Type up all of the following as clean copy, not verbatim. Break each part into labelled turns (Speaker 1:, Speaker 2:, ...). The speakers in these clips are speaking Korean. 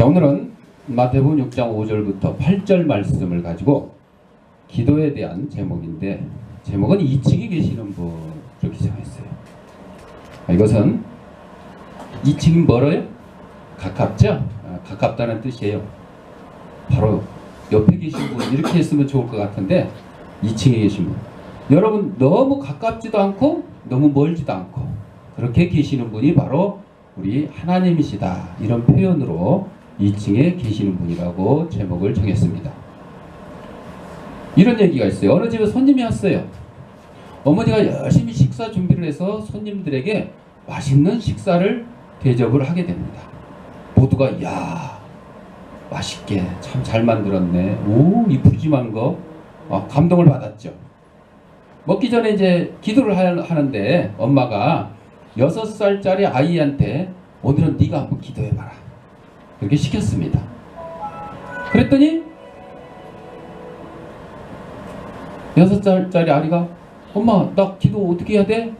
Speaker 1: 자, 오늘은 마태복음 6장 5절부터 8절 말씀을 가지고 기도에 대한 제목인데, 제목은 2층에 계시는 분, 그렇게 정했어요. 이것은 2층이 멀어요? 가깝죠? 가깝다는 뜻이에요. 바로 옆에 계신 분, 이렇게 했으면 좋을 것 같은데 2층에 계신 분, 여러분 너무 가깝지도 않고 너무 멀지도 않고 그렇게 계시는 분이 바로 우리 하나님이시다, 이런 표현으로 2층에 계시는 분이라고 제목을 정했습니다. 이런 얘기가 있어요. 어느 집에 손님이 왔어요. 어머니가 열심히 식사 준비를 해서 손님들에게 맛있는 식사를 대접을 하게 됩니다. 모두가 야, 맛있게 참 잘 만들었네, 오, 이 푸짐한 거, 감동을 받았죠. 먹기 전에 이제 기도를 하는데 엄마가 6살짜리 아이한테 오늘은 네가 한번 기도해봐라, 그렇게 시켰습니다. 그랬더니 6살짜리 아이가 엄마, 나 기도 어떻게 해야 돼?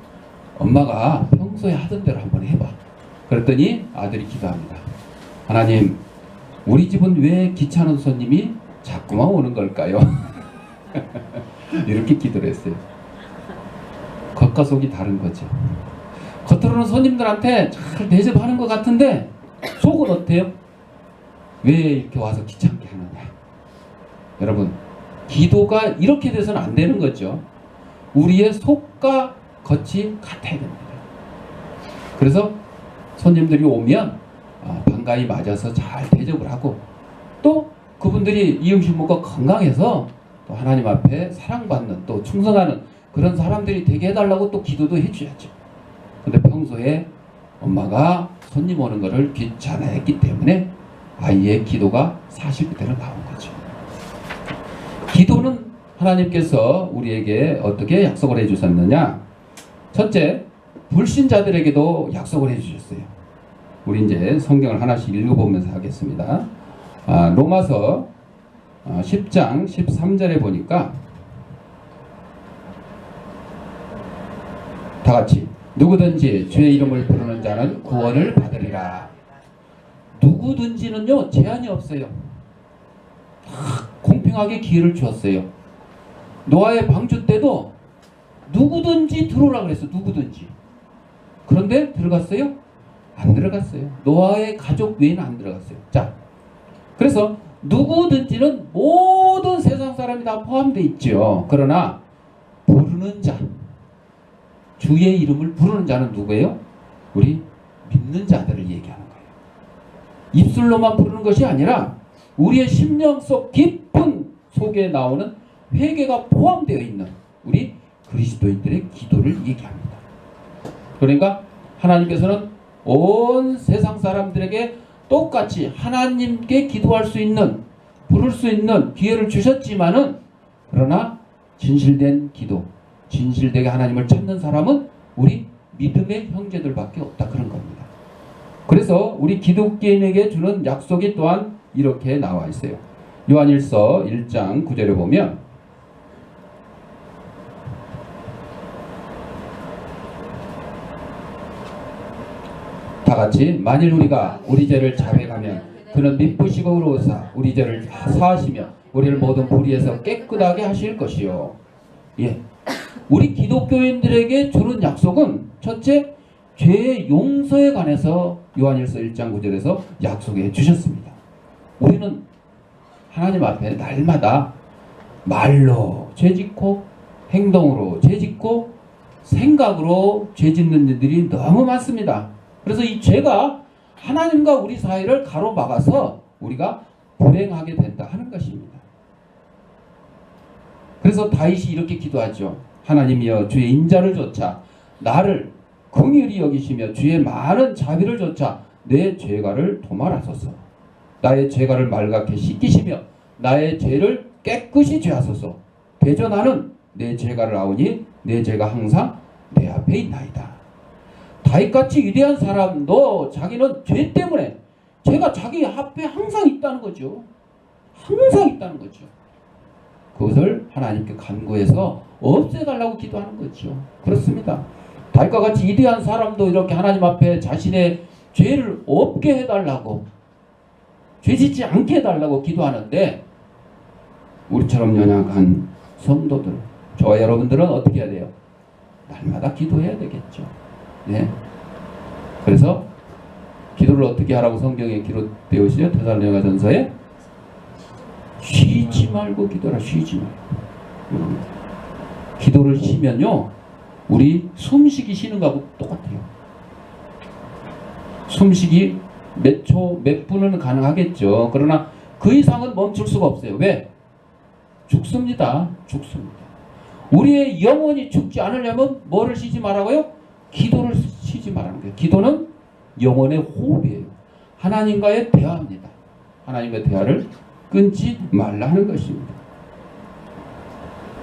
Speaker 1: 엄마가 평소에 하던 대로 한번 해봐. 그랬더니 아들이 기도합니다. 하나님, 우리 집은 왜 귀찮은 손님이 자꾸만 오는 걸까요? 이렇게 기도를 했어요. 겉과 속이 다른 거죠. 겉으로는 손님들한테 잘 대접하는 것 같은데 속은 어때요? 왜 이렇게 와서 귀찮게 하느냐. 여러분, 기도가 이렇게 돼서는 안 되는 거죠. 우리의 속과 겉이 같아야 됩니다. 그래서 손님들이 오면 반가이 맞아서 잘 대접을 하고, 또 그분들이 이 음식 먹고 건강해서 또 하나님 앞에 사랑받는, 또 충성하는 그런 사람들이 되게 해달라고 또 기도도 해줘야죠. 근데 평소에 엄마가 손님 오는 거를 귀찮아했기 때문에 아이의 기도가 사실 그대로 나온 거죠. 기도는 하나님께서 우리에게 어떻게 약속을 해주셨느냐? 첫째, 불신자들에게도 약속을 해주셨어요. 우리 이제 성경을 하나씩 읽어보면서 하겠습니다. 로마서 10장 13절에 보니까 다 같이, 누구든지 주의 이름을 부르는 자는 구원을 받으리라. 누구든지는요, 제한이 없어요. 다 공평하게 기회를 주었어요. 노아의 방주 때도 누구든지 들어오라 그랬어. 누구든지. 그런데 들어갔어요? 안 들어갔어요. 노아의 가족 외에는 안 들어갔어요. 자, 그래서 누구든지는 모든 세상 사람이 다 포함되어 있죠. 그러나 부르는 자, 주의 이름을 부르는 자는 누구예요? 우리 믿는 자들을 얘기하는 거예요. 입술로만 부르는 것이 아니라 우리의 심령 속 깊은 속에 나오는 회개가 포함되어 있는 우리 그리스도인들의 기도를 얘기합니다. 그러니까 하나님께서는 온 세상 사람들에게 똑같이 하나님께 기도할 수 있는, 부를 수 있는 기회를 주셨지만은, 그러나 진실된 기도, 진실되게 하나님을 찾는 사람은 우리 믿음의 형제들밖에 없다, 그런 겁니다. 그래서 우리 기독교인에게 주는 약속이 또한 이렇게 나와 있어요. 요한일서 1장 9절에 보면 다 같이, 만일 우리가 우리 죄를 자백하면 그는 미쁘시고 의로우사 우리 죄를 사하시며 우리를 모든 불의에서 깨끗하게 하실 것이요. 예, 우리 기독교인들에게 주는 약속은 첫째, 죄의 용서에 관해서 요한일서 1장 9절에서 약속해 주셨습니다. 우리는 하나님 앞에 날마다 말로 죄짓고, 행동으로 죄짓고, 생각으로 죄짓는 일들이 너무 많습니다. 그래서 이 죄가 하나님과 우리 사이를 가로막아서 우리가 불행하게 된다 하는 것입니다. 그래서 다윗이 이렇게 기도하죠. 하나님이여, 주의 인자를 좇아 나를 긍휼히 여기시며 주의 많은 자비를 좇아 내 죄가를 도말하소서. 나의 죄가를 말갛게 씻기시며 나의 죄를 깨끗이 죄하소서. 대전하는 내 죄가를 아오니 내 죄가 항상 내 앞에 있나이다. 다윗같이 위대한 사람도 자기는 죄 때문에, 죄가 자기 앞에 항상 있다는 거죠. 항상 있다는 거죠. 그것을 하나님께 간구해서 없애달라고 기도하는 거죠. 그렇습니다. 다윗과 같이 위대한 사람도 이렇게 하나님 앞에 자신의 죄를 없게 해달라고, 죄 짓지 않게 해달라고 기도하는데 우리처럼 연약한 성도들, 저와 여러분들은 어떻게 해야 돼요? 날마다 기도해야 되겠죠. 네. 그래서 기도를 어떻게 하라고 성경에 기록되어 있어요? 데살로니가전서에 쉬지 말고 기도라. 쉬지 말고. 기도를 쉬면요, 우리 숨쉬기 쉬는 거하고 똑같아요. 숨쉬기 몇 초, 몇 분은 가능하겠죠. 그러나 그 이상은 멈출 수가 없어요. 왜? 죽습니다. 죽습니다. 우리의 영혼이 죽지 않으려면 뭐를 쉬지 말라고요? 기도를 쉬지 말라는 거예요. 기도는 영혼의 호흡이에요. 하나님과의 대화입니다. 하나님의 대화를 끊지 말라는 것입니다.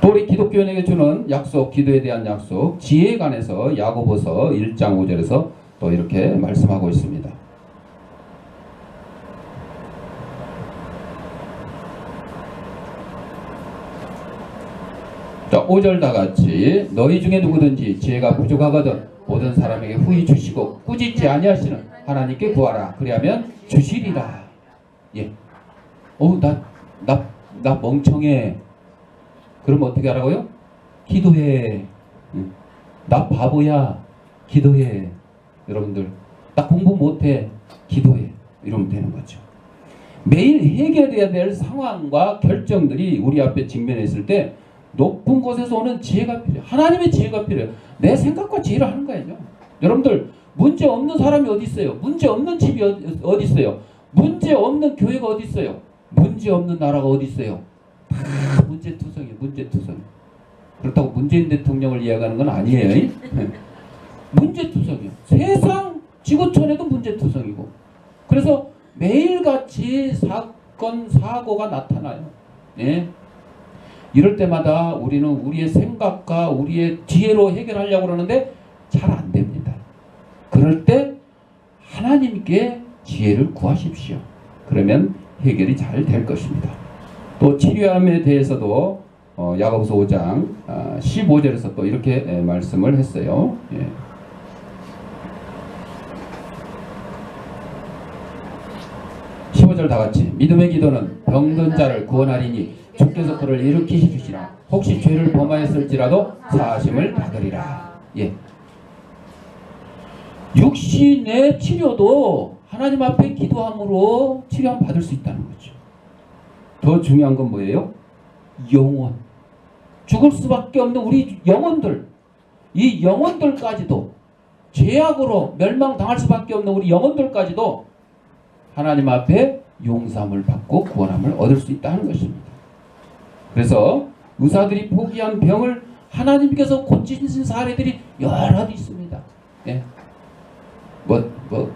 Speaker 1: 또 우리 기독교인에게 주는 약속, 기도에 대한 약속, 지혜에 관해서 야고보서 1장 5절에서 또 이렇게 말씀하고 있습니다. 자, 5절 다 같이 너희 중에 누구든지 지혜가 부족하거든 모든 사람에게 후히 주시고 꾸짖지 아니하시는 하나님께 구하라. 그리하면 주시리라. 예. 나 멍청해. 그럼 어떻게 하라고요? 기도해. 나 바보야. 기도해. 여러분들, 나 공부 못해. 기도해. 이러면 되는 거죠. 매일 해결해야 될 상황과 결정들이 우리 앞에 직면했을 때 높은 곳에서 오는 지혜가 필요해요. 하나님의 지혜가 필요해요. 내 생각과 지혜를 하는 거예요. 여러분들, 문제 없는 사람이 어디 있어요? 문제 없는 집이 어디 있어요? 문제 없는 교회가 어디 있어요? 문제 없는 나라가 어디 있어요? 다 문제투성이에요. 문제투성. 그렇다고 문재인 대통령을 이야기하는 건 아니에요. 문제투성이에요. 세상 지구촌에도 문제투성이고. 그래서 매일같이 사건, 사고가 나타나요. 예. 이럴 때마다 우리는 우리의 생각과 우리의 지혜로 해결하려고 그러는데 잘 안 됩니다. 그럴 때 하나님께 지혜를 구하십시오. 그러면 해결이 잘 될 것입니다. 또 치료함에 대해서도 야고보서 5장 15절에서 또 이렇게 말씀을 했어요. 예. 다 같이 믿음의 기도는 병든 자를 구원하리니 주께서 그를 일으키시 주시라. 혹시 죄를 범하였을지라도 사하심을 받으리라. 예. 육신의 치료도 하나님 앞에 기도함으로 치료함 받을 수 있다는 거죠. 더 중요한 건 뭐예요? 영혼. 죽을 수밖에 없는 우리 영혼들. 이 영혼들까지도 죄악으로 멸망당할 수밖에 없는 우리 영혼들까지도 하나님 앞에 용서함을 받고 구원함을 얻을 수 있다는 것입니다. 그래서 의사들이 포기한 병을 하나님께서 고치신 사례들이 여러 있습니다. 예.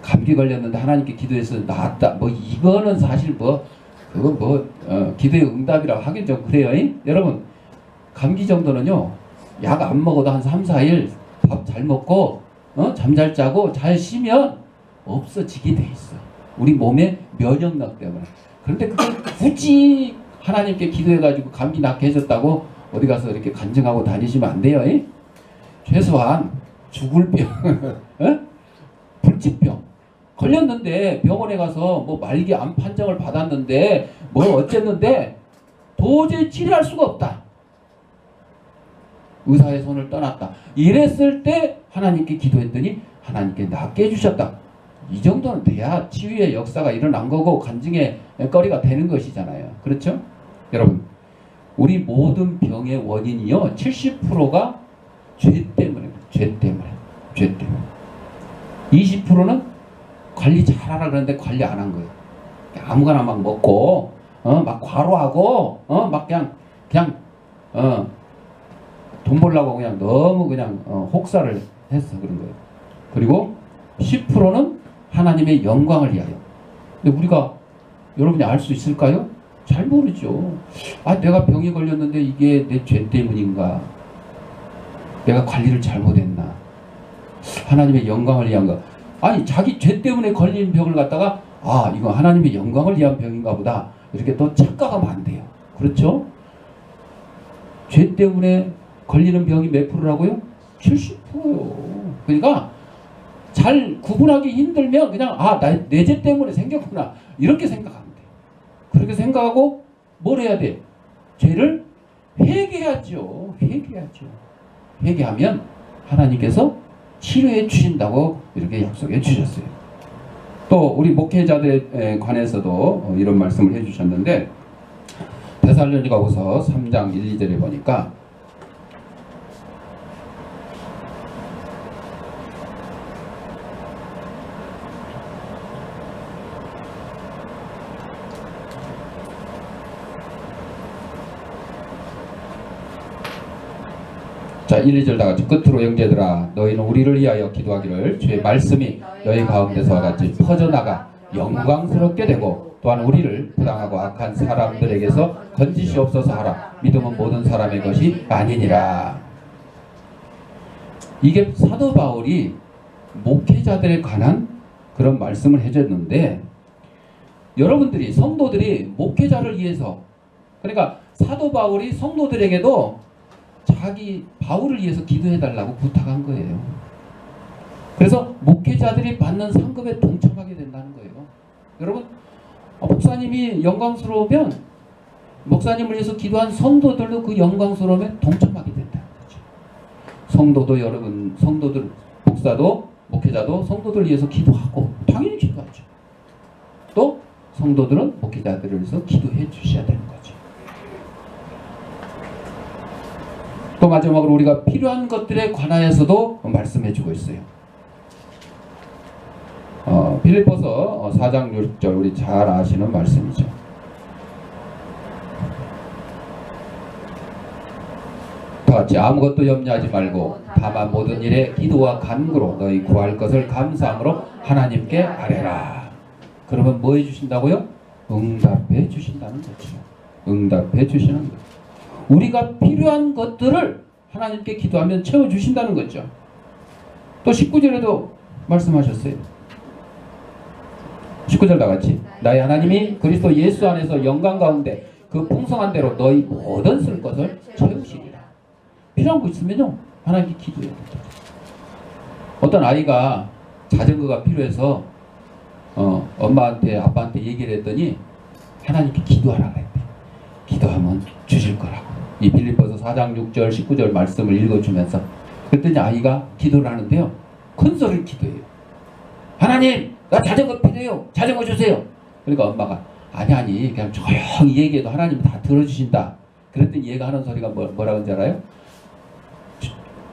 Speaker 1: 감기 걸렸는데 하나님께 기도해서 나았다. 이거는 사실 기도의 응답이라고 하긴 좀 그래요. 여러분, 감기 정도는요, 약 안 먹어도 한 3, 4일 밥 잘 먹고, 잠 잘 자고 잘 쉬면 없어지게 돼 있어. 우리 몸의 면역력 때문에. 그런데 그걸 굳이 하나님께 기도해가지고 감기 낫게 해줬다고 어디 가서 이렇게 간증하고 다니시면 안 돼요. 최소한 죽을 병, 불치병 걸렸는데 병원에 가서 말기 암 판정을 받았는데 어쨌는데 도저히 치료할 수가 없다. 의사의 손을 떠났다. 이랬을 때 하나님께 기도했더니 하나님께 낫게 해주셨다. 이 정도는 돼야 치유의 역사가 일어난 거고 간증의 거리가 되는 것이잖아요. 그렇죠? 여러분, 우리 모든 병의 원인이요 70%가 죄 때문에. 20%는 관리 잘하라 그러는데 관리 안 한 거예요. 아무거나 막 먹고 막 과로하고 막 그냥 돈 벌려고 그냥 너무 그냥 혹사를 해서 그런 거예요. 그리고 10%는 하나님의 영광을 위하여. 근데 우리가 여러분이 알 수 있을까요? 잘 모르죠. 내가 병이 걸렸는데 이게 내 죄 때문인가? 내가 관리를 잘못했나? 하나님의 영광을 위한 거. 자기 죄 때문에 걸린 병을 갖다가 이거 하나님의 영광을 위한 병인가 보다. 이렇게 또 착각하면 안 돼요. 그렇죠? 죄 때문에 걸리는 병이 몇 프로라고요? 70%요. 그러니까 잘 구분하기 힘들면 그냥 내 죄 때문에 생겼구나. 이렇게 생각하면 돼요. 그렇게 생각하고 뭘 해야 돼? 죄를 회개하죠. 회개하죠. 회개하면 하나님께서 치료해 주신다고 이렇게 약속해 주셨어요. 또 우리 목회자들에 관해서도 이런 말씀을 해 주셨는데 데살로니가후서 3장 1, 2절에 보니까 자, 1, 2절 다 같이 끝으로 형제들아 너희는 우리를 위하여 기도하기를 주의 말씀이 너희 가운데서와 같이 퍼져나가 영광스럽게 되고 또한 우리를 부당하고 악한 사람들에게서 건지시옵소서 하라. 믿음은 모든 사람의 것이 아니니라. 이게 사도 바울이 목회자들에 관한 그런 말씀을 해줬는데 여러분들이 성도들이 목회자를 위해서 그러니까 사도 바울이 성도들에게도 자기 바울을 위해서 기도해달라고 부탁한 거예요. 그래서 목회자들이 받는 상급에 동참하게 된다는 거예요. 여러분 목사님이 영광스러우면 목사님을 위해서 기도한 성도들도 그 영광스러움에 동참하게 된다는 거죠. 성도도 여러분 성도들 목사도 목회자도 성도들을 위해서 기도하고 당연히 기도하죠. 또 성도들은 목회자들을 위해서 기도해 주셔야 되는 거죠. 또 마지막으로 우리가 필요한 것들에 관하여서도 말씀해 주고 있어요. 빌립보서 4장 6절 우리 잘 아시는 말씀이죠. 다 같이 아무것도 염려하지 말고 다만 모든 일에 기도와 간구로 너희 구할 것을 감사함으로 하나님께 아뢰라. 그러면 뭐 해주신다고요? 응답해 주신다는 거죠. 응답해 주시는 거죠. 우리가 필요한 것들을 하나님께 기도하면 채워주신다는 거죠. 또 19절에도 말씀하셨어요. 19절 다 같이 나의 하나님이 그리스도 예수 안에서 영광 가운데 그 풍성한 대로 너희 모든 쓸 것을 채우시리라. 필요한 거 있으면요 하나님께 기도해야 됩니다. 어떤 아이가 자전거가 필요해서 엄마한테 아빠한테 얘기를 했더니 하나님께 기도하라고 했대. 기도하면 주실 거라고. 이 빌립보서 4장 6절 19절 말씀을 읽어주면서 그랬더니 아이가 기도를 하는데요 큰 소리를 기도해요. 하나님 나 자전거 필요해요. 자전거 주세요. 그러니까 엄마가 아니 그냥 조용히 얘기해도 하나님이 다 들어주신다. 그랬더니 얘가 하는 소리가 뭐라고 하는지 알아요?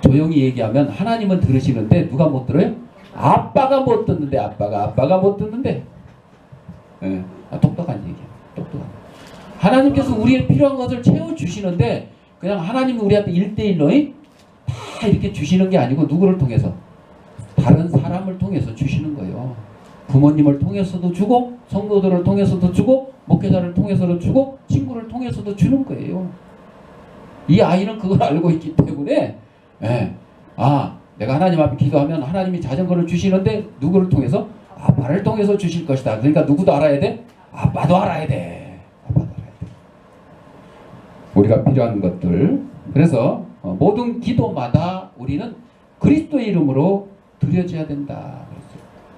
Speaker 1: 조용히 얘기하면 하나님은 들으시는데 누가 못 들어요? 아빠가 못 듣는데 아빠가 못 듣는데 예, 똑똑한 얘기야. 똑똑한 하나님께서 우리의 필요한 것을 채워주시는데 그냥 하나님이 우리한테 1대1로 다 이렇게 주시는 게 아니고 누구를 통해서? 다른 사람을 통해서 주시는 거예요. 부모님을 통해서도 주고 성도들을 통해서도 주고 목회자를 통해서도 주고 친구를 통해서도 주는 거예요. 이 아이는 그걸 알고 있기 때문에 내가 하나님 앞에 기도하면 하나님이 자전거를 주시는데 누구를 통해서? 아빠를 통해서 주실 것이다. 그러니까 누구도 알아야 돼? 아빠도 알아야 돼. 우리가 필요한 것들 그래서 모든 기도마다 우리는 그리스도의 이름으로 드려져야 된다.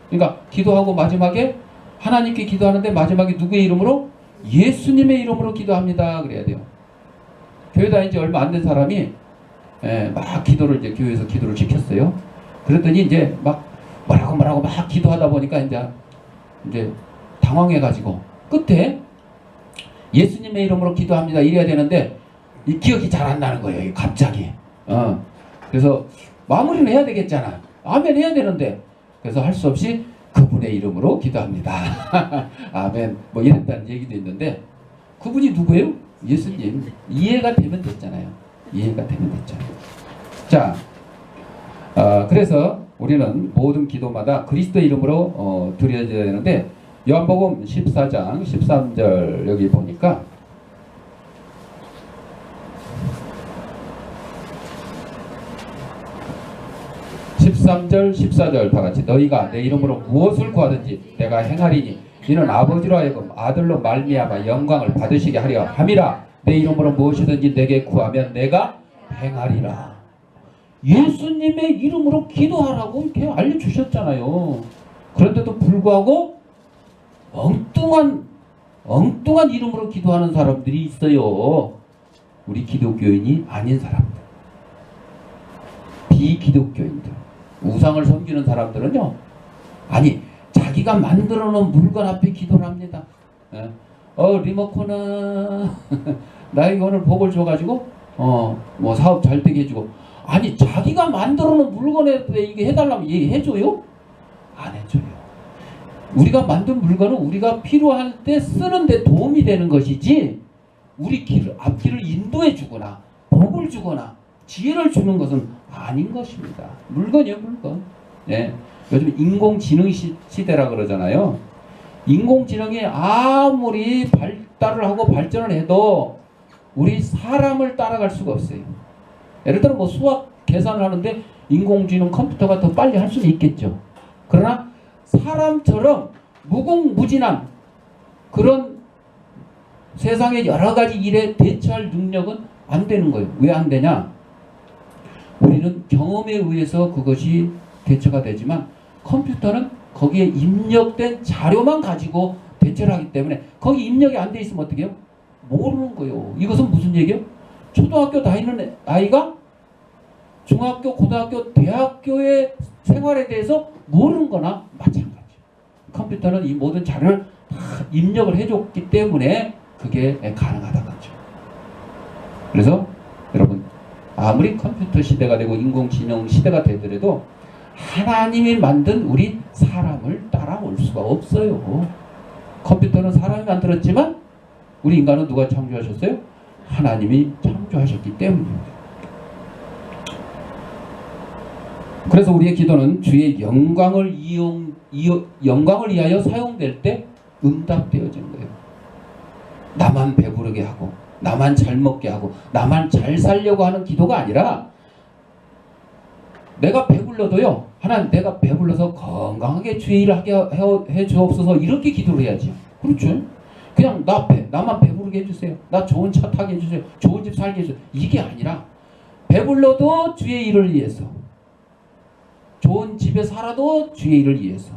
Speaker 1: 그러니까 기도하고 마지막에 하나님께 기도하는데 마지막에 누구의 이름으로? 예수님의 이름으로 기도합니다. 그래야 돼요. 교회 다닌 지 얼마 안 된 사람이 막 기도를 이제 교회에서 기도를 시켰어요. 그랬더니 이제 막 뭐라고 막 기도하다 보니까 이제 당황해가지고 끝에 예수님의 이름으로 기도합니다. 이래야 되는데 이 기억이 잘 안 나는 거예요. 갑자기. 그래서 마무리는 해야 되겠잖아. 아멘 해야 되는데 그래서 할 수 없이 그분의 이름으로 기도합니다. 아멘. 뭐 이랬다는 얘기도 있는데 그분이 누구예요? 예수님. 이해가 되면 됐잖아요. 이해가 되면 됐잖아요. 자, 그래서 우리는 모든 기도마다 그리스도의 이름으로 드려져야 되는데 요한복음 14장 13절 여기 보니까 (13절) (14절) 다 같이 너희가 내 이름으로 무엇을 구하든지 내가 행하리니 이는 아버지로 하여금 아들로 말미암아 영광을 받으시게 하려 함이라. 내 이름으로 무엇이든지 내게 구하면 내가 행하리라. 예수님의 이름으로 기도하라고 이렇게 알려주셨잖아요. 그런데도 불구하고 엉뚱한 엉뚱한 이름으로 기도하는 사람들이 있어요. 우리 기독교인이 아닌 사람들, 비기독교인들, 우상을 섬기는 사람들은요, 아니 자기가 만들어 놓은 물건 앞에 기도를 합니다. 리모컨은 나에게 오늘 복을 줘가지고 뭐 사업 잘 되게 해주고. 아니 자기가 만들어 놓은 물건에 이게 해달라면 해줘요? 안 해줘요. 우리가 만든 물건은 우리가 필요할 때 쓰는데 도움이 되는 것이지, 우리 앞길을 인도해 주거나 복을 주거나 지혜를 주는 것은 아닌 것입니다. 물건이요, 물건. 예. 요즘 인공지능 시대라 그러잖아요. 인공지능이 아무리 발달을 하고 발전을 해도 우리 사람을 따라갈 수가 없어요. 예를 들어 뭐 수학 계산을 하는데 인공지능 컴퓨터가 더 빨리 할 수는 있겠죠. 그러나 사람처럼 무궁무진한 그런 세상의 여러 가지 일에 대처할 능력은 안 되는 거예요. 왜 안 되냐? 우리는 경험에 의해서 그것이 대처가 되지만 컴퓨터는 거기에 입력된 자료만 가지고 대처를 하기 때문에 거기 입력이 안 돼 있으면 어떻게 해요? 모르는 거예요. 이것은 무슨 얘기예요? 초등학교 다니는 아이가 중학교, 고등학교, 대학교의 생활에 대해서 모르는 거나 마찬가지. 컴퓨터는 이 모든 자료를 다 입력을 해줬기 때문에 그게 가능하다는 거죠. 그래서 여러분, 아무리 컴퓨터 시대가 되고 인공지능 시대가 되더라도 하나님이 만든 우리 사람을 따라올 수가 없어요. 컴퓨터는 사람이 만들었지만 우리 인간은 누가 창조하셨어요? 하나님이 창조하셨기 때문입니다. 그래서 우리의 기도는 주의 영광을 위하여 사용될 때 응답되어진 거예요. 나만 배부르게 하고 나만 잘 먹게 하고 나만 잘 살려고 하는 기도가 아니라, 내가 배불러도요, 하나님 내가 배불러서 건강하게 주의 일을 하게 해 주옵소서, 이렇게 기도를 해야지. 그렇죠? 그냥 나만 배부르게 해주세요, 나 좋은 차 타게 해주세요, 좋은 집 살게 해주세요, 이게 아니라 배불러도 주의 일을 위해서, 좋은 집에 살아도 주의 일을 위해서,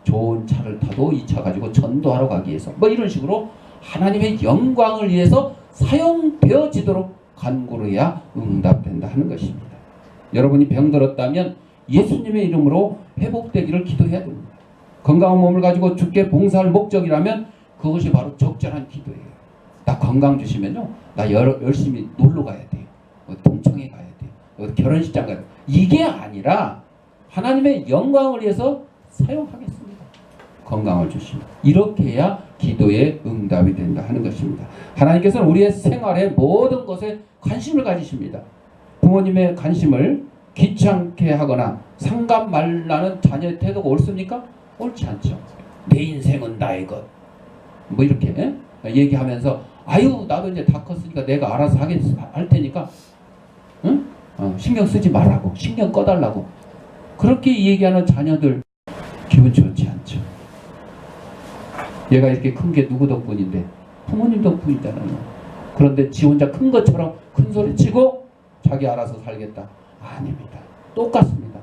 Speaker 1: 좋은 차를 타도 이 차 가지고 전도하러 가기 위해서, 뭐 이런 식으로 하나님의 영광을 위해서 사용되어지도록 간구를 해야 응답된다 하는 것입니다. 여러분이 병들었다면 예수님의 이름으로 회복되기를 기도해야 됩니다. 건강한 몸을 가지고 주께 봉사할 목적이라면 그것이 바로 적절한 기도예요. 나 건강 주시면요, 나 열심히 놀러 가야 돼요, 동청회 가야 돼요, 결혼식장 가야 돼요, 이게 아니라 하나님의 영광을 위해서 사용하겠습니다. 건강을 주시면. 이렇게 해야 기도의 응답이 된다 하는 것입니다. 하나님께서는 우리의 생활의 모든 것에 관심을 가지십니다. 부모님의 관심을 귀찮게 하거나 상관 말라는 자녀의 태도가 옳습니까? 옳지 않죠. 내 인생은 나의 것, 뭐 이렇게 얘기하면서 아유 나도 이제 다 컸으니까 내가 알아서 할 테니까 응? 신경 쓰지 말라고, 신경 꺼달라고 그렇게 얘기하는 자녀들 기분 좋지 않죠. 얘가 이렇게 큰 게 누구 덕분인데? 부모님 덕분이잖아요. 그런데 지 혼자 큰 것처럼 큰 소리 치고 자기 알아서 살겠다. 아닙니다. 똑같습니다.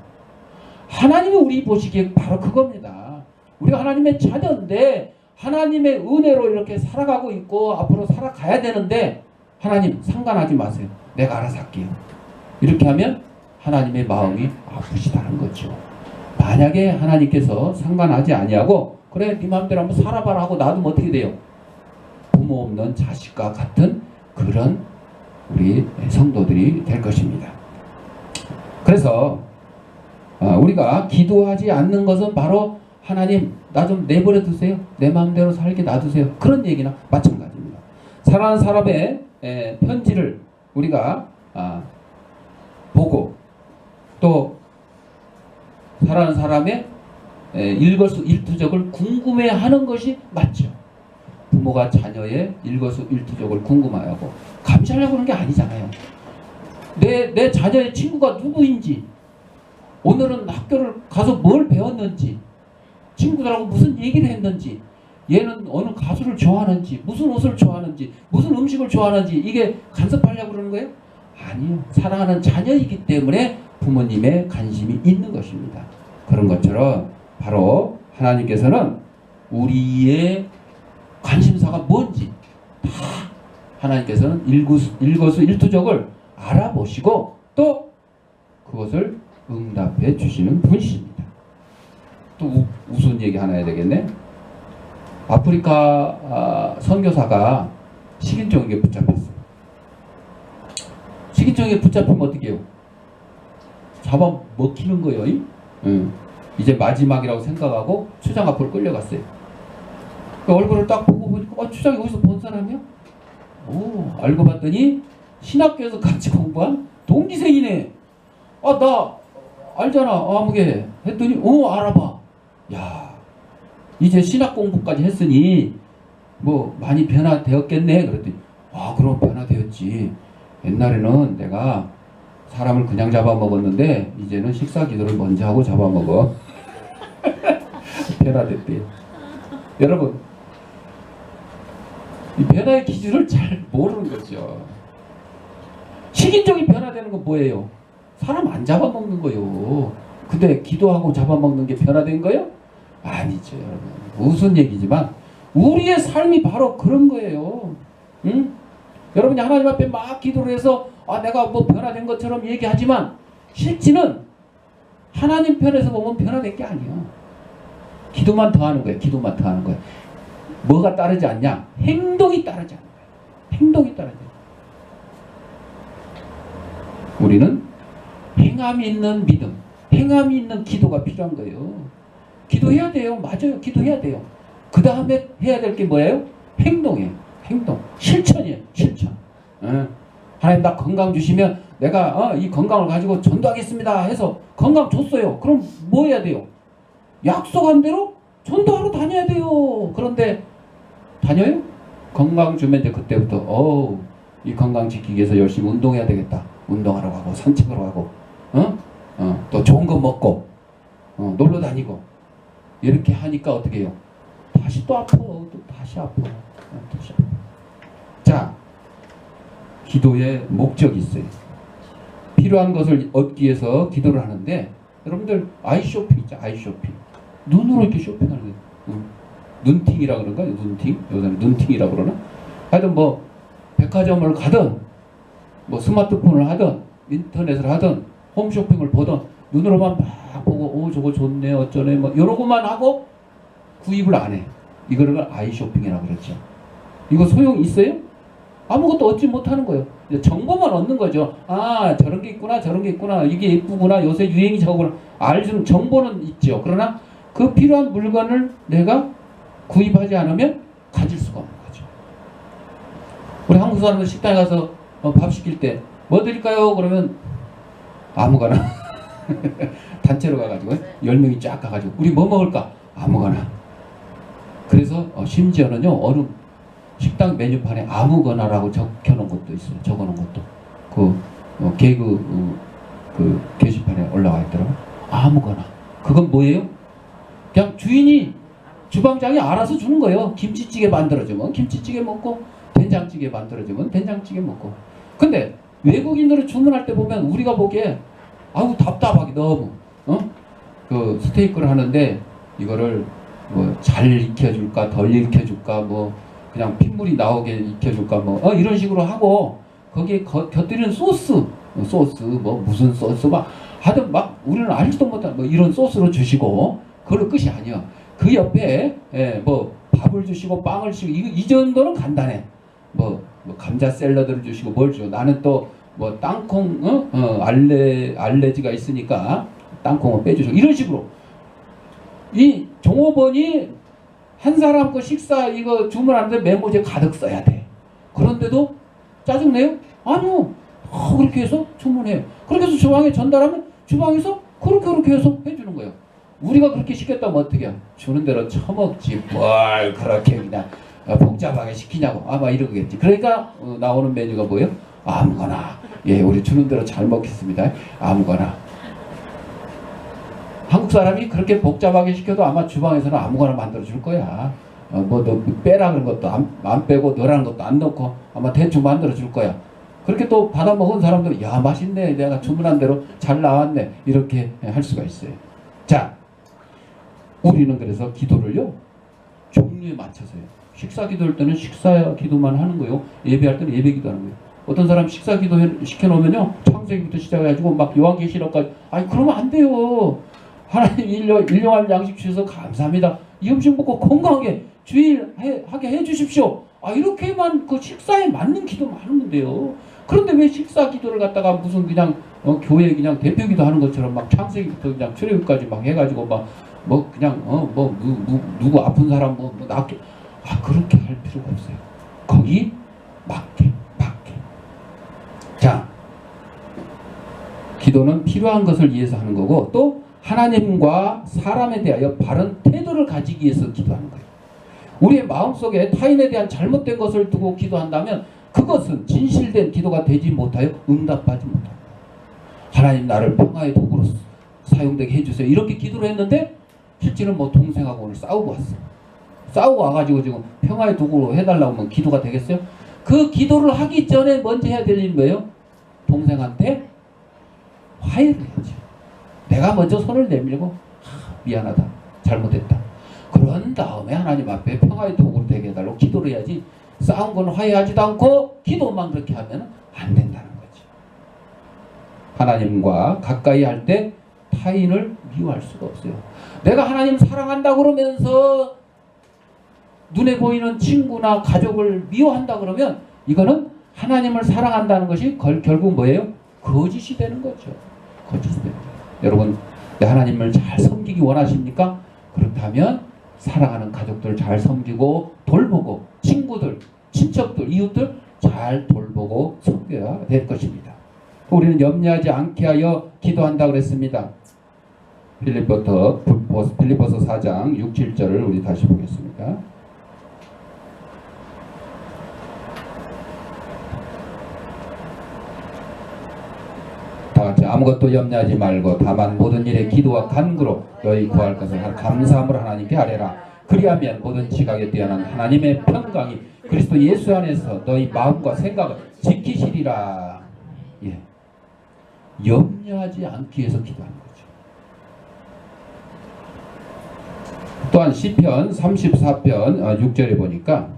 Speaker 1: 하나님이 우리 보시기에 바로 그겁니다. 우리가 하나님의 자녀인데 하나님의 은혜로 이렇게 살아가고 있고 앞으로 살아가야 되는데, 하나님 상관하지 마세요, 내가 알아서 할게요, 이렇게 하면 하나님의 마음이 아프시다는 거죠. 만약에 하나님께서 상관하지 아니하고 그래 네 마음대로 한번 살아봐라 하고 놔두면 어떻게 돼요? 부모 없는 자식과 같은 그런 우리 성도들이 될 것입니다. 그래서 우리가 기도하지 않는 것은 바로 하나님 나 좀 내버려 두세요, 내 마음대로 살게 놔두세요, 그런 얘기나 마찬가지입니다. 사랑하는 사람의 편지를 우리가 보고 또 사랑하는 사람의 일거수일투족을 궁금해하는 것이 맞죠. 부모가 자녀의 일거수일투족을 궁금해하고 감시하려고 하는 게 아니잖아요. 내 자녀의 친구가 누구인지, 오늘은 학교를 가서 뭘 배웠는지, 친구들하고 무슨 얘기를 했는지, 얘는 어느 가수를 좋아하는지, 무슨 옷을 좋아하는지, 무슨 음식을 좋아하는지, 이게 간섭하려고 그러는 거예요? 아니요. 사랑하는 자녀이기 때문에 부모님의 관심이 있는 것입니다. 그런 것처럼 바로 하나님께서는 우리의 관심사가 뭔지 다 하나님께서는 일거수일투족을 알아보시고 또 그것을 응답해 주시는 분이십니다. 또 무슨 얘기 하나 해야 되겠네. 아프리카 선교사가 식인종에게 붙잡혔어요. 식인종에게 붙잡히면 어떻게 해요? 잡아먹히는 거예요. 이제 마지막이라고 생각하고 추장 앞으로 끌려갔어요. 그 얼굴을 딱 보고 보니까 추장이 어디서 본 사람이야? 알고 봤더니 신학교에서 같이 공부한 동기생이네. 나 알잖아. 아무개 했더니 알아봐. 야, 이제 신학 공부까지 했으니 뭐 많이 변화되었겠네. 그랬더니 그럼 변화되었지. 옛날에는 내가 사람을 그냥 잡아먹었는데 이제는 식사 기도를 먼저 하고 잡아먹어. 변화됐대. 여러분, 이 변화의 기준을 잘 모르는 거죠. 식인종이 변화되는 건 뭐예요? 사람 안 잡아먹는 거요. 근데 기도하고 잡아먹는 게 변화된 거예요? 아니죠, 여러분. 무슨 얘기지만 우리의 삶이 바로 그런 거예요. 응? 여러분이 하나님 앞에 막 기도를 해서 내가 뭐 변화된 것처럼 얘기하지만 실제는 하나님 편에서 보면 변화된 게 아니에요. 기도만 더 하는 거예요. 기도만 더 하는 거예요. 뭐가 따르지 않냐? 행동이 따르지 않는 거예요. 행동이 따르지 않는 거예요. 우리는 행함이 있는 믿음, 행함이 있는 기도가 필요한 거예요. 기도해야 돼요. 맞아요. 기도해야 돼요. 그 다음에 해야 될 게 뭐예요? 행동이에요. 행동. 실천이에요. 실천. 하나님 나 건강 주시면 내가 이 건강을 가지고 전도하겠습니다 해서 건강 줬어요. 그럼 뭐 해야 돼요? 약속한 대로 전도하러 다녀야 돼요. 그런데 다녀요? 건강 주면 이제 그때부터 이 건강 지키기 위해서 열심히 운동해야 되겠다. 운동하러 가고 산책하러 가고 또 좋은 거 먹고 놀러 다니고 이렇게 하니까 어떻게 해요? 다시 또 아파. 또 다시 아파. 다시 아파. 자, 기도의 목적이 있어요. 필요한 것을 얻기 위해서 기도를 하는데 여러분들 아이 쇼핑 있죠. 아이 쇼핑. 눈으로 이렇게 쇼핑하는 거예요. 눈팅이라 그런가? 눈팅? 요새는 눈팅이라 그러나? 하여튼 뭐 백화점을 가든 뭐 스마트폰을 하든 인터넷을 하든 홈쇼핑을 보든 눈으로만 막 보고 저거 좋네 어쩌네 뭐 이러고만 하고 구입을 안 해. 이거를 아이 쇼핑이라고 그랬죠. 이거 소용 있어요? 아무것도 얻지 못하는 거예요. 정보만 얻는 거죠. 저런 게 있구나 저런 게 있구나 이게 예쁘구나 요새 유행이 저거구나 알는 정보는 있죠. 그러나 그 필요한 물건을 내가 구입하지 않으면 가질 수가 없는 거죠. 우리 한국 사람들 식당에 가서 밥 시킬 때 뭐 드릴까요? 그러면 아무거나 단체로 가가지고 10명이 쫙 가가지고 우리 뭐 먹을까? 아무거나. 그래서 심지어는요 어느 식당 메뉴판에 아무거나라고 적혀놓은 것도 있어요. 적어놓은 것도 그 개그 그 게시판에 올라와 있더라고요. 아무거나. 그건 뭐예요? 그냥 주인이 주방장이 알아서 주는 거예요. 김치찌개 만들어주면 김치찌개 먹고 된장찌개 만들어주면 된장찌개 먹고. 근데 외국인들을 주문할 때 보면 우리가 보기에 답답하게 너무 그 스테이크를 하는데 이거를 뭐 잘 익혀줄까 덜 익혀줄까 뭐 그냥 핏물이 나오게 익혀줄까 뭐 이런 식으로 하고 거기에 곁들이는 소스 뭐 무슨 소스 막 하여튼 막 우리는 알지도 못한 뭐 이런 소스로 주시고 그걸로 끝이 아니야. 그 옆에 뭐 밥을 주시고 빵을 주시고 이 정도는 간단해. 뭐 감자 샐러드를 주시고 뭘 줘. 나는 또 뭐 땅콩 알레지가 있으니까 땅콩을 빼주시고 이런 식으로 이 종업원이 한 사람 그 식사 이거 주문하는데 메모지에 가득 써야 돼. 그런데도 짜증내요? 아니요. 그렇게 해서 주문해요. 그렇게 해서 주방에 전달하면 주방에서 그렇게 해서 해주는 거예요. 우리가 그렇게 시켰다면 어떻게 해요? 주는 대로 처먹지 뭘 그렇게 그냥 복잡하게 시키냐고 아마 이러겠지. 그러니까 나오는 메뉴가 뭐예요? 아무거나. 우리 주는 대로 잘 먹겠습니다. 아무거나. 한국 사람이 그렇게 복잡하게 시켜도 아마 주방에서는 아무거나 만들어 줄 거야. 뭐 너 빼라 그런 것도 안 빼고 넣으라는 것도 안 넣고 아마 대충 만들어 줄 거야. 그렇게 또 받아 먹은 사람들은 야 맛있네 내가 주문한 대로 잘 나왔네 이렇게 할 수가 있어요. 자, 우리는 그래서 기도를요 종류에 맞춰서요. 식사 기도할 때는 식사 기도만 하는 거예요. 예배할 때는 예배 기도하는 거예요. 어떤 사람 식사 기도 시켜놓으면요, 창세기부터 시작해가지고 막 요한계시록까지, 아니 그러면 안 돼요. 하나님 일용할 양식 주셔서 감사합니다. 이 음식 먹고 건강하게 주일 하게 해주십시오. 아 이렇게만 그 식사에 맞는 기도만 하는 돼요. 그런데 왜 식사 기도를 갖다가 무슨 그냥 교회 그냥 대표 기도 하는 것처럼 막 창세기부터 그냥 출애굽까지 막 해가지고 막 뭐 그냥 누구 아픈 사람 뭐 낫게, 그렇게 할 필요가 없어요. 거기 맞게. 자, 기도는 필요한 것을 위해서 하는 거고, 또 하나님과 사람에 대하여 바른 태도를 가지기 위해서 기도하는 거예요. 우리의 마음속에 타인에 대한 잘못된 것을 두고 기도한다면 그것은 진실된 기도가 되지 못하여 응답하지 못합니다. 하나님 나를 평화의 도구로 사용되게 해주세요. 이렇게 기도를 했는데 실제는 뭐 동생하고 오늘 싸우고 왔어. 싸우고 와가지고 지금 평화의 도구로 해달라고 하면 기도가 되겠어요? 그 기도를 하기 전에 먼저 해야 될 일은 뭐예요? 동생한테 화해를 해야지. 내가 먼저 손을 내밀고 미안하다, 잘못했다. 그런 다음에 하나님 앞에 평화의 도구로 되게 해달라고 기도를 해야지, 싸운 건 화해하지도 않고 기도만 그렇게 하면 안 된다는 거지. 하나님과 가까이 할 때 타인을 미워할 수가 없어요. 내가 하나님 사랑한다 그러면서 눈에 보이는 친구나 가족을 미워한다 그러면 이거는 하나님을 사랑한다는 것이 결국 뭐예요? 거짓이 되는 거죠. 거짓이 되는 거예요. 여러분, 내 하나님을 잘 섬기기 원하십니까? 그렇다면 사랑하는 가족들 잘 섬기고 돌보고, 친구들, 친척들, 이웃들 잘 돌보고 섬겨야 될 것입니다. 우리는 염려하지 않게 하여 기도한다 그랬습니다. 필리포서 4장 6, 7절을 우리 다시 보겠습니다. 다같이 아무것도 염려하지 말고 다만 모든 일에 기도와 간구로 너희 구할 것을 감사함으로 하나님께 아뢰라. 그리하면 모든 지각에 뛰어난 하나님의 평강이 그리스도 예수 안에서 너희 마음과 생각을 지키시리라. 예. 염려하지 않기 위해서 기도하는 거죠. 또한 시편 34편 6절에 보니까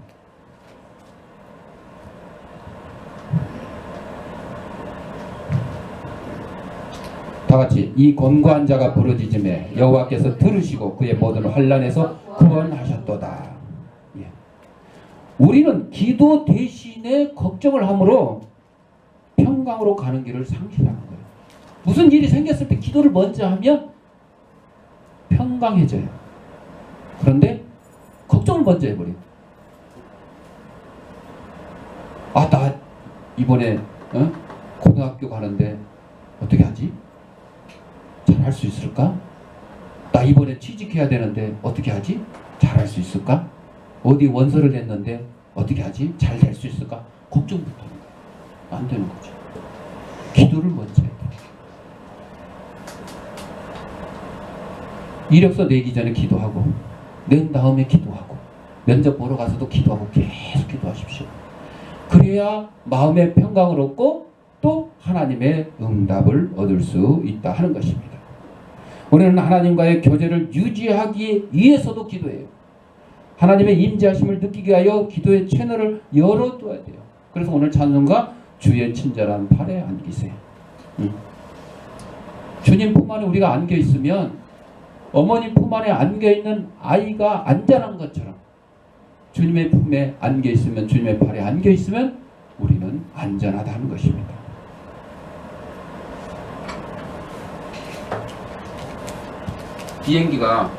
Speaker 1: 다같이 이 곤고한 자가 부르짖음에 여호와께서 들으시고 그의 모든 환난에서 구원하셨도다. 예. 우리는 기도 대신에 걱정을 함으로 평강으로 가는 길을 상실하는 거예요. 무슨 일이 생겼을 때 기도를 먼저 하면 평강해져요. 그런데 걱정을 먼저 해버려요. 나 이번에 고등학교 가는데 어떻게 하지? 잘할 수 있을까? 나 이번에 취직해야 되는데 어떻게 하지? 잘할 수 있을까? 어디 원서를 냈는데 어떻게 하지? 잘 될 수 있을까? 걱정부터 하는 거야. 안 되는 거죠. 기도를 먼저 해야 돼. 이력서 내기 전에 기도하고, 낸 다음에 기도하고, 면접 보러 가서도 기도하고, 계속 기도하십시오. 그래야 마음의 평강을 얻고 또 하나님의 응답을 얻을 수 있다 하는 것입니다. 우리는 하나님과의 교제를 유지하기 위해서도 기도해요. 하나님의 임재하심을 느끼게 하여 기도의 채널을 열어둬야 돼요. 그래서 오늘 찬송가 주의 친절한 팔에 안기세요. 주님 품 안에 우리가 안겨 있으면 어머니 품 안에 안겨 있는 아이가 안전한 것처럼 주님의 품에 안겨 있으면, 주님의 팔에 안겨 있으면 우리는 안전하다는 것입니다. 비행기가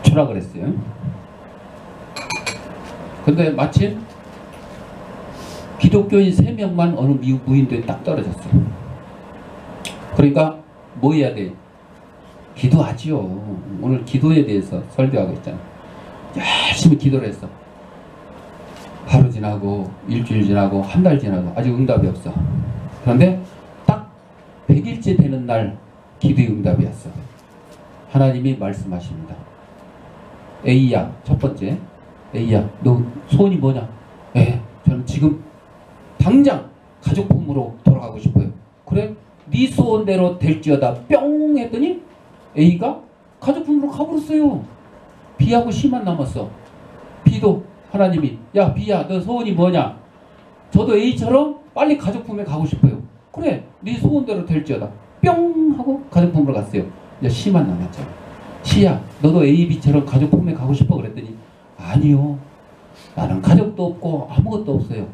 Speaker 1: 추락을 했어요. 근데 마침 기독교인 3명만 어느 미국 무인도에 딱 떨어졌어요. 그러니까 뭐 해야 돼? 기도하지요. 오늘 기도에 대해서 설교하고 있잖아. 열심히 기도를 했어. 하루 지나고 일주일 지나고 한 달 지나고 아직 응답이 없어. 그런데 딱 100일째 되는 날 기도의 응답이 왔어. 하나님이 말씀하십니다. A야, 첫 번째. A야, 너 소원이 뭐냐? 저는 지금 당장 가족품으로 돌아가고 싶어요. 그래? 네 소원대로 될지어다. 뿅 했더니 A가 가족품으로 가버렸어요. B하고 C만 남았어. B도 하나님이 야 B야 너 소원이 뭐냐? 저도 A처럼 빨리 가족품에 가고 싶어요. 그래 네 소원대로 될지어다. 뿅 하고 가족품으로 갔어요. 이제 C만 남았죠. C야 너도 A, B처럼 가족품에 가고 싶어? 그랬더니 아니요. 나는 가족도 없고 아무것도 없어요.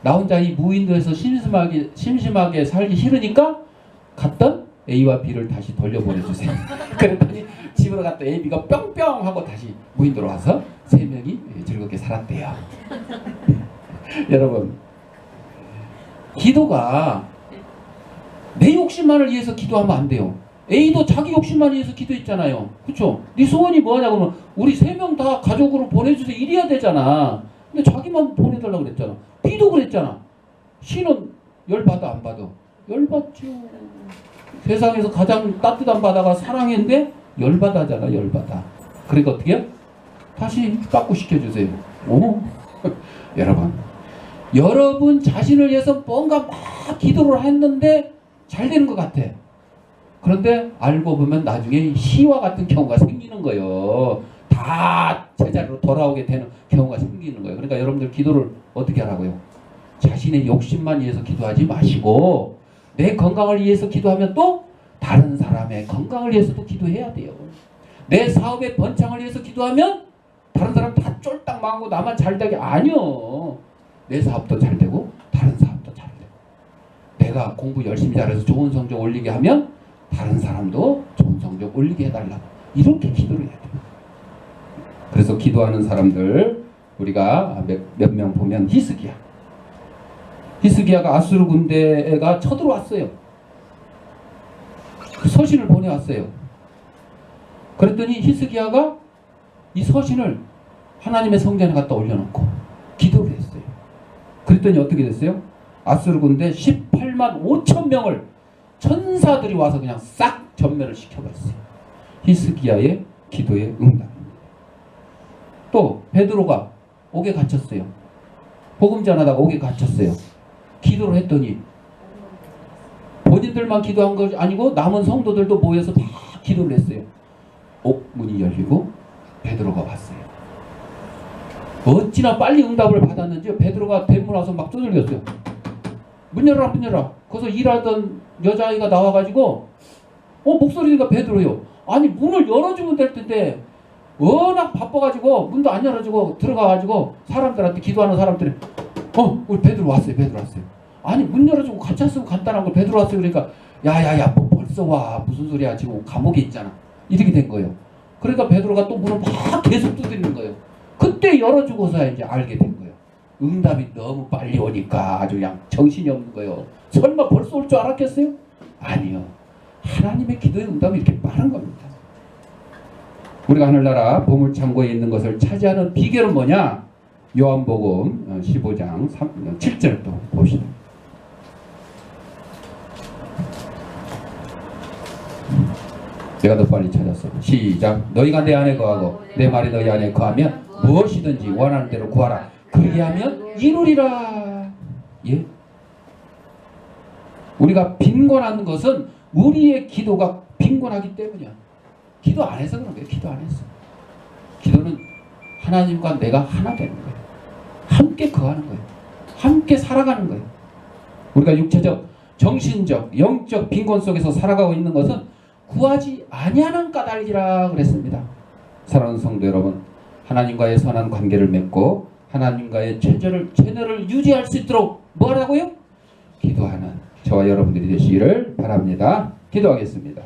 Speaker 1: 나 혼자 이 무인도에서 심심하게 살기 싫으니까 갔던 A와 B를 다시 돌려보내주세요. 그랬더니 집으로 갔던 A, B가 뿅뿅 하고 다시 무인도로 와서 세 명이 즐겁게 살았대요. 여러분 기도가 내 욕심만을 위해서 기도하면 안 돼요. A도 자기 욕심만 위해서 기도했잖아요. 그쵸? 네 소원이 뭐냐 그러면 우리 세 명 다 가족으로 보내주세요 이래야 되잖아. 근데 자기만 보내달라고 그랬잖아. B도 그랬잖아. C는 열받아 안 받아? 열받죠. 세상에서 가장 따뜻한 바다가 사랑인데 열받아잖아. 열받아. 그러니까 어떻게 해요? 다시 빠꾸 시켜주세요. 오? 여러분 자신을 위해서 뭔가 막 기도를 했는데 잘 되는 것 같아. 그런데 알고 보면 나중에 시와 같은 경우가 생기는 거예요. 다 제자리로 돌아오게 되는 경우가 생기는 거예요. 그러니까 여러분들 기도를 어떻게 하라고요? 자신의 욕심만 위해서 기도하지 마시고 내 건강을 위해서 기도하면 또 다른 사람의 건강을 위해서도 기도해야 돼요. 내 사업의 번창을 위해서 기도하면 다른 사람 다 쫄딱 망하고 나만 잘 되게 아니요. 내 사업도 잘 되고 다른 사업도 잘 되고 내가 공부 열심히 잘해서 좋은 성적 올리게 하면 다른 사람도 좋은 성적 올리게 해달라고 이렇게 기도를 해야 돼요. 그래서 기도하는 사람들 우리가 몇 명 보면 히스기야가 아수르 군대가 쳐들어왔어요. 그 서신을 보내왔어요. 그랬더니 히스기야가 이 서신을 하나님의 성전에 갖다 올려놓고 기도를 했어요. 그랬더니 어떻게 됐어요? 아수르 군대 18만 5천 명을 천사들이 와서 그냥 싹 전멸을 시켜버렸어요. 히스기야의 기도의 응답. 또 베드로가 옥에 갇혔어요. 복음 전하다가 옥에 갇혔어요. 기도를 했더니 본인들만 기도한 것이 아니고 남은 성도들도 모여서 다 기도를 했어요. 옥 문이 열리고 베드로가 왔어요. 어찌나 빨리 응답을 받았는지 베드로가 대문 와서 막 두들겼어요. 문 열어라 문 열어라. 거기서 일하던 여자아이가 나와가지고 목소리가 베드로요. 아니 문을 열어주면 될 텐데 워낙 바빠가지고 문도 안 열어주고 들어가가지고 사람들한테 기도하는 사람들이 우리 베드로 왔어요. 베드로 왔어요. 아니 문 열어주고 같이 왔으면 간단한 걸 베드로 왔어요. 그러니까 야야야 뭐 벌써 와 무슨 소리야 지금 감옥에 있잖아. 이렇게 된 거예요. 그러니까 베드로가 또 문을 막 계속 두드리는 거예요. 그때 열어주고서야 이제 알게 된 거예요. 응답이 너무 빨리 오니까 아주 그냥 정신이 없는 거예요. 설마 벌써 올 줄 알았겠어요? 아니요. 하나님의 기도의 응답이 이렇게 빠른 겁니다. 우리가 하늘나라 보물창고에 있는 것을 차지하는 비결은 뭐냐? 요한복음 15장 7절 또 봅시다. 내가 더 빨리 찾았어. 시작. 너희가 내 안에 거하고 내 말이 너희 안에 거하면 무엇이든지 원하는 대로 구하라. 그리하면 이루리라. 예? 우리가 빈곤한 것은 우리의 기도가 빈곤하기 때문이야. 기도 안 해서 그런 거예요. 기도 안 했어. 기도는 하나님과 내가 하나 되는 거예요. 함께 거하는 거예요. 함께 살아가는 거예요. 우리가 육체적, 정신적, 영적 빈곤 속에서 살아가고 있는 것은 구하지 아니하는 까닭이라 그랬습니다. 사랑하는 성도 여러분, 하나님과의 선한 관계를 맺고 하나님과의 체제를 유지할 수 있도록 뭐 하라고요? 기도하는 저와 여러분들이 되시기를 바랍니다. 기도하겠습니다.